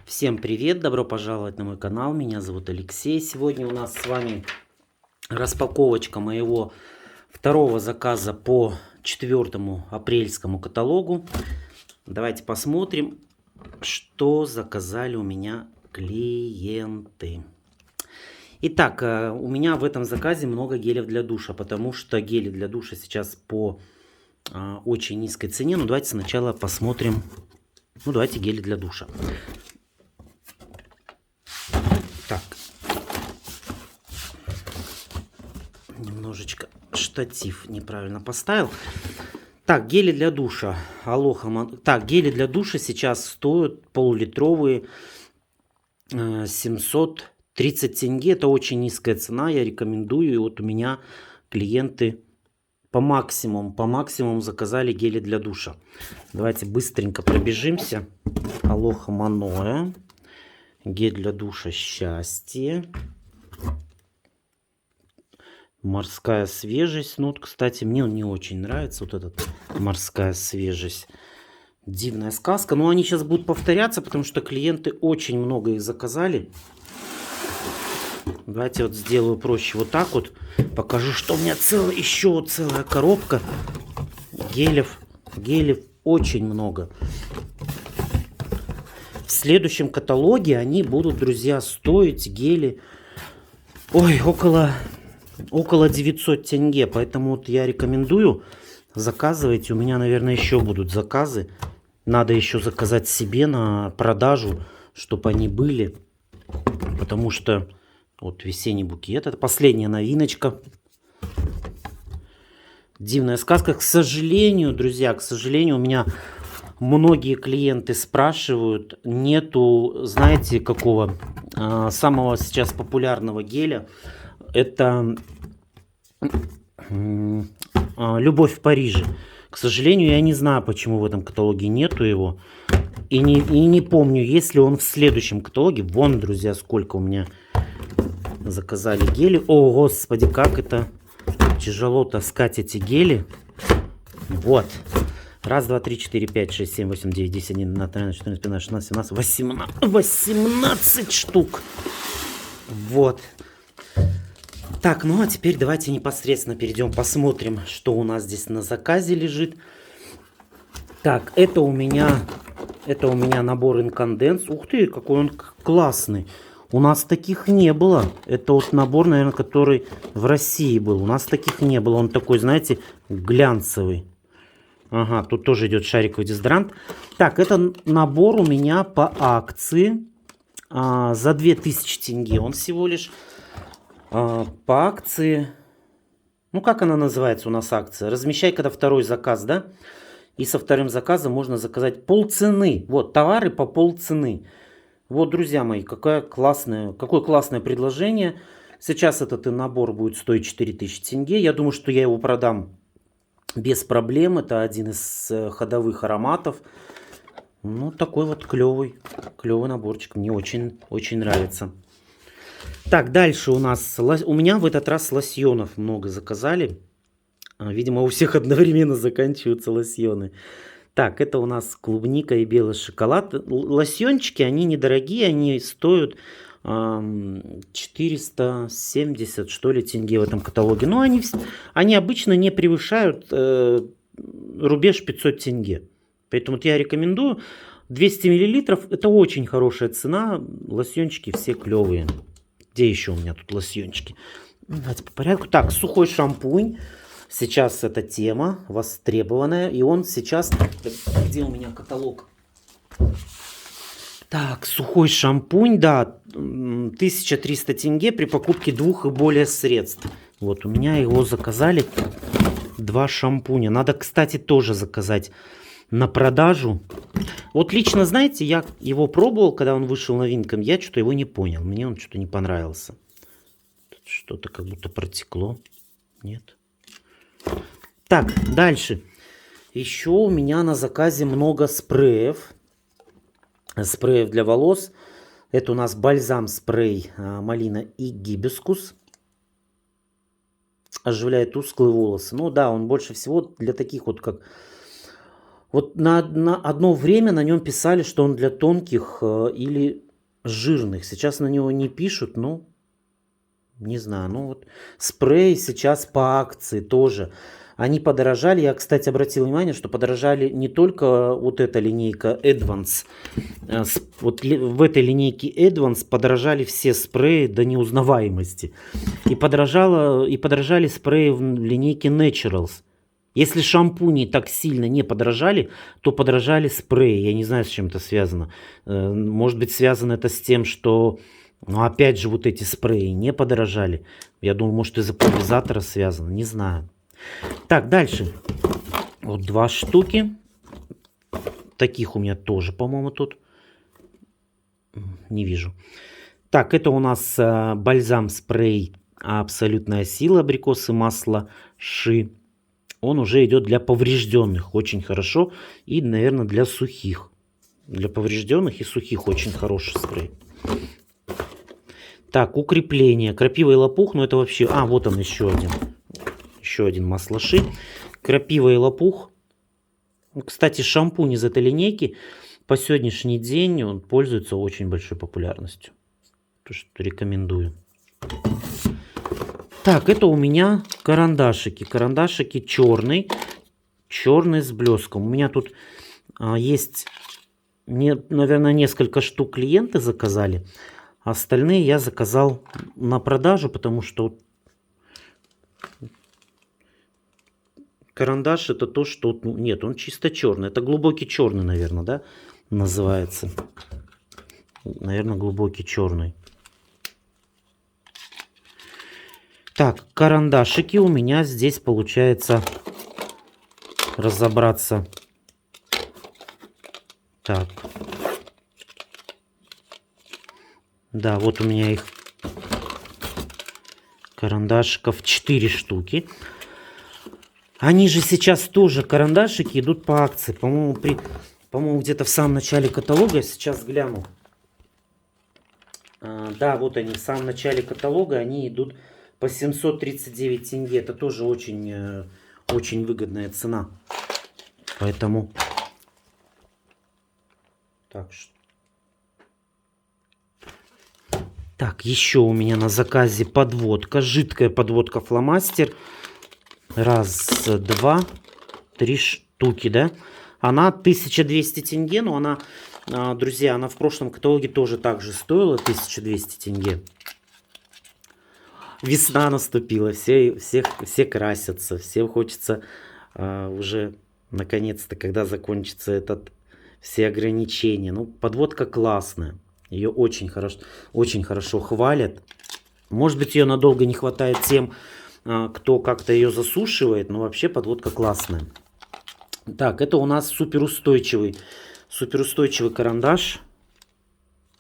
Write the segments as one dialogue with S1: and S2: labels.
S1: Всем привет, добро пожаловать на мой канал, меня зовут Алексей. Сегодня у нас с вами распаковочка моего второго заказа по 4 апрельскому каталогу. Давайте посмотрим, что заказали у меня клиенты. Итак, у меня в этом заказе много гелев для душа, потому что гели для душа сейчас по очень низкой цене. Ну давайте сначала посмотрим, давайте гели для душа. Так, немножечко штатив неправильно поставил. Так, гели для душа. Так, гели для душа сейчас стоят полулитровые 730 тенге. Это очень низкая цена, я рекомендую. И вот у меня клиенты по максимуму заказали гели для душа. Давайте быстренько пробежимся. Алоха Маноэ. Гель для душа «Счастье». Морская свежесть. Ну, вот, кстати, мне он не очень нравится. Вот этот морская свежесть. Дивная сказка. Но они сейчас будут повторяться, потому что клиенты очень много их заказали. Давайте вот сделаю проще вот так вот. Покажу, что у меня еще целая коробка гелев. Гелев очень много. В следующем каталоге они будут, друзья, стоить гели около 900 тенге. Поэтому вот я рекомендую, заказывайте. У меня, наверное, еще будут заказы. Надо еще заказать себе на продажу, чтобы они были. Потому что вот весенний букет. Это последняя новиночка. Дивная сказка. К сожалению, друзья, у меня многие клиенты спрашивают, нету, знаете, какого самого сейчас популярного геля. Это «Любовь в Париже». К сожалению, я не знаю, почему в этом каталоге нету его. И не помню, есть ли он в следующем каталоге. Вон, друзья, сколько у меня заказали гели. О, господи, как это тяжело таскать эти гели. Вот. Раз, два, три, четыре, пять, шесть, семь, восемь, девять, десять, 11, 12, 13, 15, 16, 17, 18, 18 штук. Вот. Так, ну а теперь давайте непосредственно перейдем, посмотрим, что у нас здесь на заказе лежит. Так, это у меня набор инканденс. Ух ты, какой он классный. У нас таких не было. Это вот набор, наверное, который в России был. У нас таких не было. Он такой, знаете, глянцевый. Ага, тут тоже идет шариковый дезодорант. Так, это набор у меня по акции за 2000 тенге. Он всего лишь по акции. Ну, как она называется у нас акция? Размещай, когда второй заказ, да? И со вторым заказом можно заказать полцены. Вот, товары по полцены. Вот, друзья мои, какое классное предложение. Сейчас этот набор будет стоить 4000 тенге. Я думаю, что я его продам без проблем. Это один из ходовых ароматов. Ну, такой вот клевый наборчик. Мне очень нравится. Так, дальше у меня в этот раз лосьонов много заказали. Видимо, у всех одновременно заканчиваются лосьоны. Так, это у нас клубника и белый шоколад. Лосьончики, они недорогие, они стоят 470, что ли, тенге в этом каталоге. Но они обычно не превышают рубеж 500 тенге. Поэтому вот я рекомендую. 200 миллилитров, это очень хорошая цена. Лосьончики все клевые. Где еще у меня тут лосьончики? Давайте по порядку. Так, сухой шампунь. Сейчас эта тема востребованная. И он сейчас... Где у меня каталог? Так, сухой шампунь, да, 1300 тенге при покупке 2 и более средств. Вот, у меня его заказали 2 шампуня. Надо, кстати, тоже заказать на продажу. Вот лично, знаете, я его пробовал, когда он вышел новинком. Я что-то его не понял. Мне он что-то не понравился. Что-то как будто протекло. Нет. Так, дальше. Еще у меня на заказе много спреев. Спреев для волос. Это у нас бальзам спрей малина и гибискус. Оживляет тусклые волосы. Ну да, он больше всего для таких вот, как Вот на одно время на нем писали, что он для тонких или жирных. Сейчас на него не пишут, ну, не знаю. Ну вот спрей сейчас по акции тоже. Они подорожали. Я, кстати, обратил внимание, что подорожали не только вот эта линейка Advance. Вот в этой линейке Advance подорожали все спреи до неузнаваемости. И подорожали спреи в линейке Naturals. Если шампуни так сильно не подорожали, то подорожали спреи. Я не знаю, с чем это связано. Может быть, связано это с тем, что, ну, опять же, вот эти спреи не подорожали. Я думаю, может, из-за пульверизатора связано. Не знаю. Так, дальше. Вот 2 штуки. Таких у меня тоже, по-моему, тут. Не вижу. Так, это у нас бальзам-спрей «Абсолютная сила», абрикосы, масло, ши. Он уже идет для поврежденных. Очень хорошо. И, наверное, для сухих. Для поврежденных и сухих очень хороший спрей. Так, укрепление. Крапива и лопух. Ну, это вообще... А, вот он еще один. Еще один масло ши. Крапива и лопух. Кстати, шампунь из этой линейки по сегодняшний день он пользуется очень большой популярностью. То, что рекомендую. Так, это у меня карандашики. Карандашики черный. Черный с блеском. У меня тут есть, наверное, несколько штук клиенты заказали. Остальные я заказал на продажу, потому что карандаш это то, что... Нет, он чисто черный. Это глубокий черный, наверное, да? Называется. Наверное, глубокий черный. Так, карандашики у меня здесь получается разобраться. Так. Да, вот у меня их карандашиков 4 штуки. Они же сейчас тоже, карандашики, идут по акции. По-моему, где-то в самом начале каталога. Я сейчас гляну. Да, вот они в самом начале каталога. Они идут по 739 тенге. Это тоже очень, очень выгодная цена. Поэтому... Так, еще у меня на заказе подводка. Жидкая подводка фломастер. Раз, два, 3 штуки, да? Она 1200 тенге, но она, друзья, она в прошлом каталоге тоже так же стоила 1200 тенге. Весна наступила, все красятся, всем хочется уже наконец-то, когда закончится все ограничения. Ну, подводка классная, ее очень хорошо хвалят. Может быть, ее надолго не хватает тем, кто как-то ее засушивает, но вообще подводка классная. Так, это у нас суперустойчивый карандаш.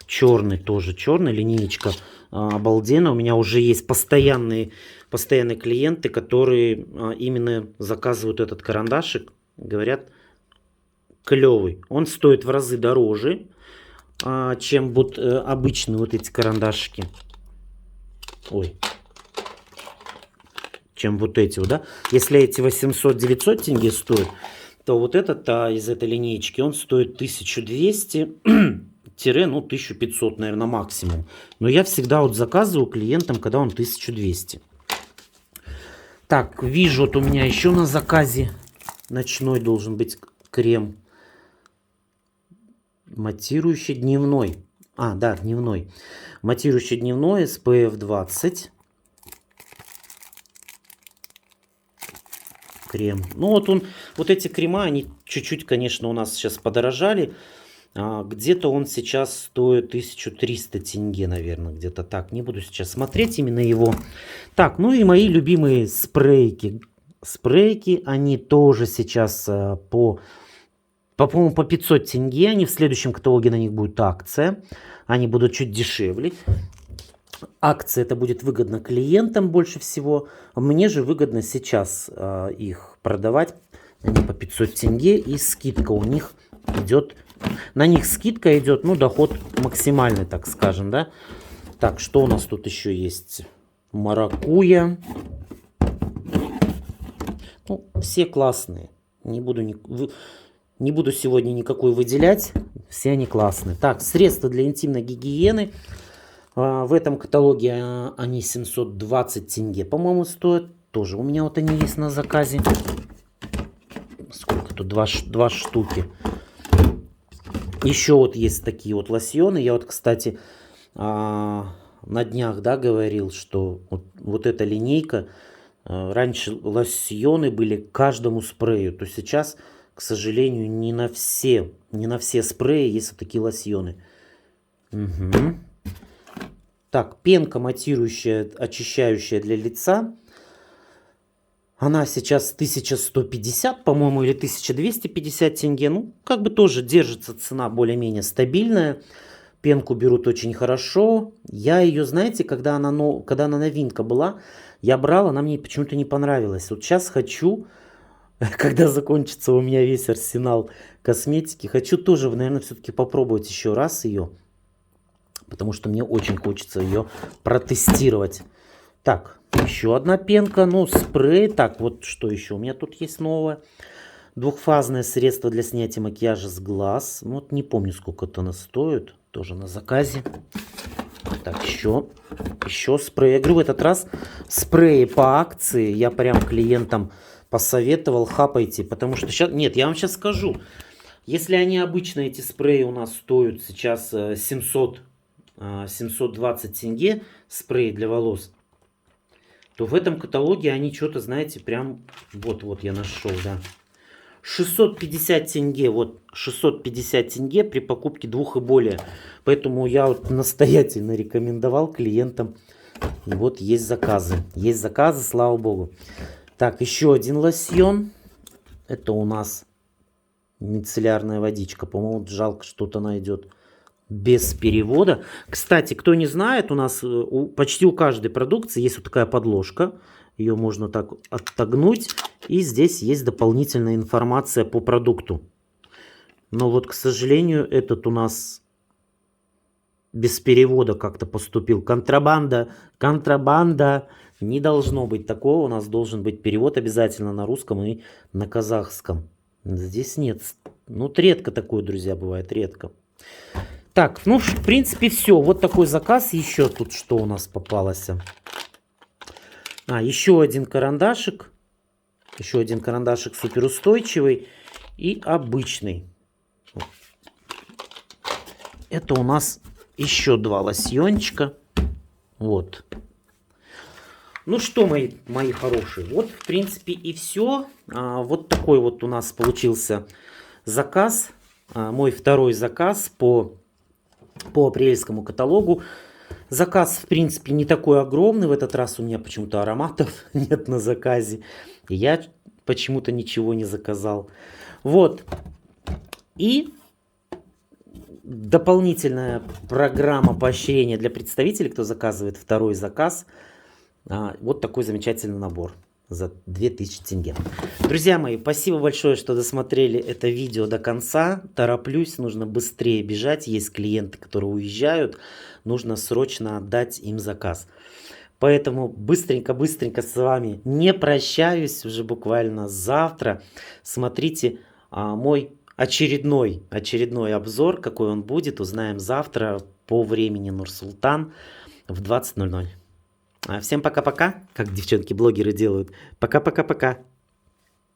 S1: Черный, тоже черный, линеечка обалденная. У меня уже есть постоянные клиенты, которые именно заказывают этот карандашик. Говорят, клевый. Он стоит в разы дороже, чем вот обычные вот эти карандашики. Ой. Чем вот эти вот, да. Если эти 800-900 тенге стоят, то вот этот из этой линейки, он стоит 1200 ну, 1500, наверное, максимум. Но я всегда вот заказываю клиентам, когда он 1200. Так, вижу, вот у меня еще на заказе ночной должен быть крем. Матирующий дневной. Да, дневной. Матирующий дневной SPF 20. Крем. Ну вот эти крема, они чуть-чуть, конечно, у нас сейчас подорожали. Где-то он сейчас стоит 1300 тенге, наверное, где-то так. Не буду сейчас смотреть именно его. Так, ну и мои любимые спрейки. Спрейки, они тоже сейчас по-моему, по 500 тенге. Они в следующем каталоге, на них будет акция. Они будут чуть дешевле. Акция это будет выгодно клиентам больше всего. Мне же выгодно сейчас их продавать. Они по 500 тенге. И скидка у них идет. На них скидка идет, ну, доход максимальный, так скажем, да. Так, что у нас тут еще есть? Маракуйя. Ну, все классные. Не буду Не буду сегодня никакой выделять. Все они классные. Так, средства для интимной гигиены. В этом каталоге они 720 тенге, по-моему, стоят. Тоже у меня вот они есть на заказе. Сколько тут? Два штуки. Еще вот есть такие вот лосьоны. Я вот, кстати, на днях, да, говорил, что вот эта линейка. Раньше лосьоны были к каждому спрею. То сейчас, к сожалению, не на все спреи есть вот такие лосьоны. Угу. Так, пенка матирующая, очищающая для лица. Она сейчас 1150, по-моему, или 1250 тенге. Ну, как бы тоже держится цена более-менее стабильная. Пенку берут очень хорошо. Я ее, знаете, когда она новинка была, я брал, она мне почему-то не понравилась. Вот сейчас хочу, когда закончится у меня весь арсенал косметики, хочу тоже, наверное, все-таки попробовать еще раз ее. Потому что мне очень хочется ее протестировать. Так, еще одна пенка, ну, спрей. Так, вот что еще у меня тут есть новое. Двухфазное средство для снятия макияжа с глаз. Ну, вот не помню, сколько это она стоит. Тоже на заказе. Так, еще спрей. Я говорю, в этот раз спреи по акции. Я прям клиентам посоветовал, хапайте. Потому что сейчас... Нет, я вам сейчас скажу. Если они обычно, эти спреи у нас стоят сейчас 720 тенге, спрей для волос, то в этом каталоге они что-то, знаете, прям... Вот я нашел, да. 650 тенге, вот 650 тенге при покупке 2 и более. Поэтому я вот настоятельно рекомендовал клиентам. И вот есть заказы. Есть заказы, слава богу. Так, еще один лосьон. Это у нас мицеллярная водичка. По-моему, жалко, что-то она идет без перевода. Кстати, кто не знает, у нас почти у каждой продукции есть вот такая подложка. Ее можно так отогнуть. И здесь есть дополнительная информация по продукту. Но вот, к сожалению, этот у нас без перевода как-то поступил. Контрабанда. Не должно быть такого. У нас должен быть перевод обязательно на русском и на казахском. Здесь нет. Ну, редко такое, друзья, бывает. Редко. Так, ну, в принципе, все. Вот такой заказ. Еще тут что у нас попалось? Еще один карандашик. Еще один карандашик суперустойчивый и обычный. Это у нас еще 2 лосьончика. Вот. Ну что, мои хорошие, вот в принципе и все. Вот такой вот у нас получился заказ. Мой второй заказ по апрельскому каталогу. Заказ, в принципе, не такой огромный. В этот раз у меня почему-то ароматов нет на заказе. И я почему-то ничего не заказал. Вот. И дополнительная программа поощрения для представителей, кто заказывает второй заказ. Вот такой замечательный набор за 2000 тенге. Друзья мои, спасибо большое, что досмотрели это видео до конца. Тороплюсь, нужно быстрее бежать. Есть клиенты, которые уезжают. Нужно срочно отдать им заказ. Поэтому быстренько с вами не прощаюсь. Уже буквально завтра. Смотрите мой очередной обзор. Какой он будет, узнаем завтра по времени Нур-Султан в 20:00. Всем пока-пока, как девчонки-блогеры делают. Пока-пока-пока.